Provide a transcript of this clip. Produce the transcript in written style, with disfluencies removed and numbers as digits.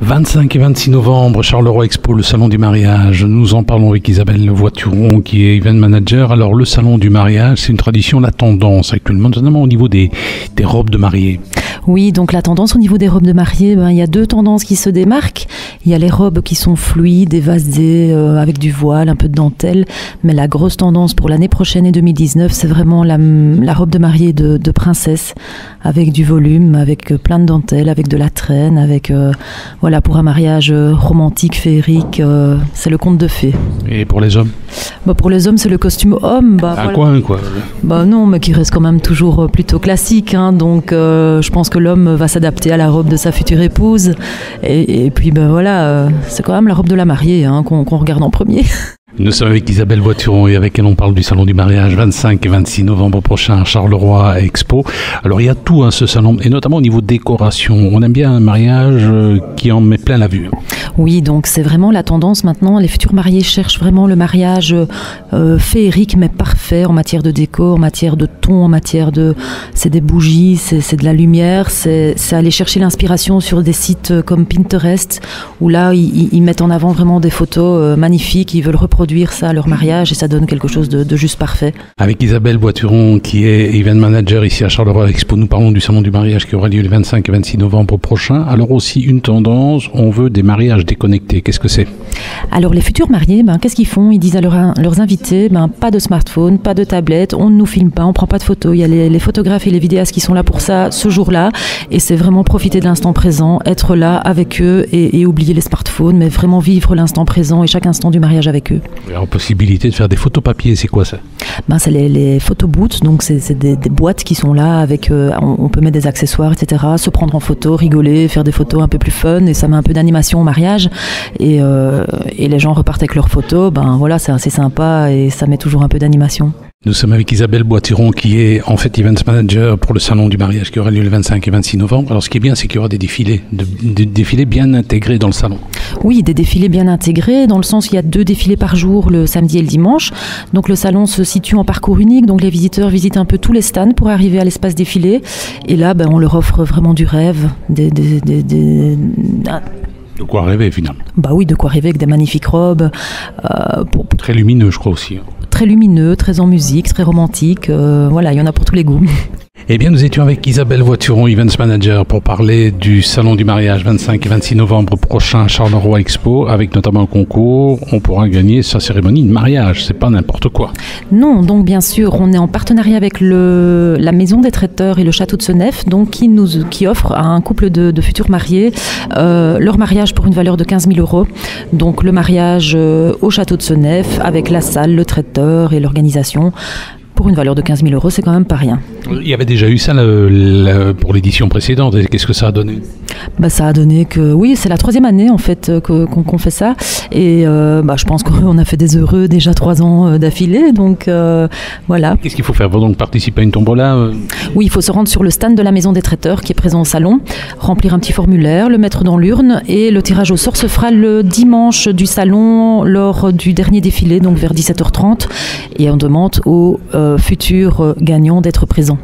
25 et 26 novembre, Charleroi Expo, le salon du mariage. Nous en parlons avec Isabelle Voituron, qui est event manager. Alors, le salon du mariage, c'est une tradition, la tendance actuellement, notamment au niveau des robes de mariée. Oui, donc la tendance au niveau des robes de mariée, il y a deux tendances qui se démarquent. Il y a les robes qui sont fluides, évasées, avec du voile, un peu de dentelle. Mais la grosse tendance pour l'année prochaine et 2019, c'est vraiment la robe de mariée de princesse, avec du volume, avec plein de dentelle, avec de la traîne, avec voilà, pour un mariage romantique, féerique, c'est le conte de fées. Et pour les hommes? Pour les hommes, c'est le costume homme. Un coin, quoi. Non, mais qui reste quand même toujours plutôt classique. Donc, je pense que l'homme va s'adapter à la robe de sa future épouse. Et puis, voilà, c'est quand même la robe de la mariée qu'on regarde en premier. Nous sommes avec Isabelle Voituron et avec elle on parle du salon du mariage 25 et 26 novembre prochain à Charleroi Expo. Alors il y a tout ce salon et notamment au niveau décoration. On aime bien un mariage qui en met plein la vue. Oui, donc c'est vraiment la tendance maintenant. Les futurs mariés cherchent vraiment le mariage féerique mais parfait en matière de déco, en matière de ton, en matière de... C'est des bougies, c'est de la lumière, c'est aller chercher l'inspiration sur des sites comme Pinterest où là ils mettent en avant vraiment des photos magnifiques, ils veulent reproduire ça à leur mariage et ça donne quelque chose de juste parfait. Avec Isabelle Voituron qui est event manager ici à Charleroi Expo, nous parlons du salon du mariage qui aura lieu le 25 et 26 novembre prochain. Alors aussi une tendance, on veut des mariages déconnectés. Qu'est-ce que c'est? Alors les futurs mariés, qu'est-ce qu'ils font? Ils disent à leurs invités, pas de smartphone, pas de tablette, on ne nous filme pas, on ne prend pas de photos. Il y a les photographes et les vidéastes qui sont là pour ça ce jour-là et c'est vraiment profiter de l'instant présent, être là avec eux et oublier les smartphones, mais vraiment vivre l'instant présent et chaque instant du mariage avec eux. Il y a la possibilité de faire des photos papier, c'est quoi ça? C'est les photobooths, donc c'est des boîtes qui sont là avec, on peut mettre des accessoires, etc., se prendre en photo, rigoler, faire des photos un peu plus fun et ça met un peu d'animation au mariage et les gens repartent avec leurs photos, voilà, c'est assez sympa et ça met toujours un peu d'animation. Nous sommes avec Isabelle Voituron qui est en fait event manager pour le salon du mariage qui aura lieu le 25 et 26 novembre. Alors ce qui est bien, c'est qu'il y aura des défilés, des défilés bien intégrés dans le salon. Oui, des défilés bien intégrés dans le sens qu'il y a 2 défilés par jour le samedi et le dimanche. Donc le salon se situe en parcours unique, donc les visiteurs visitent un peu tous les stands pour arriver à l'espace défilé. Et là, on leur offre vraiment du rêve, de quoi rêver finalement. Oui, de quoi rêver avec des magnifiques robes. Très lumineux, je crois aussi. Très lumineux, très en musique, très romantique. Voilà, il y en a pour tous les goûts. Eh bien, nous étions avec Isabelle Voituron, Events Manager, pour parler du salon du mariage 25 et 26 novembre prochain à Charleroi Expo, avec notamment un concours. On pourra gagner sa cérémonie de mariage. C'est pas n'importe quoi. Non, donc bien sûr, on est en partenariat avec la Maison des Traiteurs et le Château de Senef, donc qui offre à un couple de futurs mariés leur mariage pour une valeur de 15 000 €. Donc le mariage au Château de Senef, avec la salle, le traiteur et l'organisation. Pour une valeur de 15 000 €, c'est quand même pas rien. Il y avait déjà eu ça pour l'édition précédente. Et qu'est-ce que ça a donné? Ça a donné que, oui, c'est la 3e année en fait qu'on fait ça. Et je pense qu'on a fait des heureux déjà 3 ans d'affilée. Donc voilà. Qu'est-ce qu'il faut faire pour donc participer à une tombola? Oui, il faut se rendre sur le stand de la Maison des Traiteurs qui est présent au salon, remplir un petit formulaire, le mettre dans l'urne et le tirage au sort se fera le dimanche du salon lors du dernier défilé, donc vers 17h30. Et on demande aux futurs gagnants d'être présents.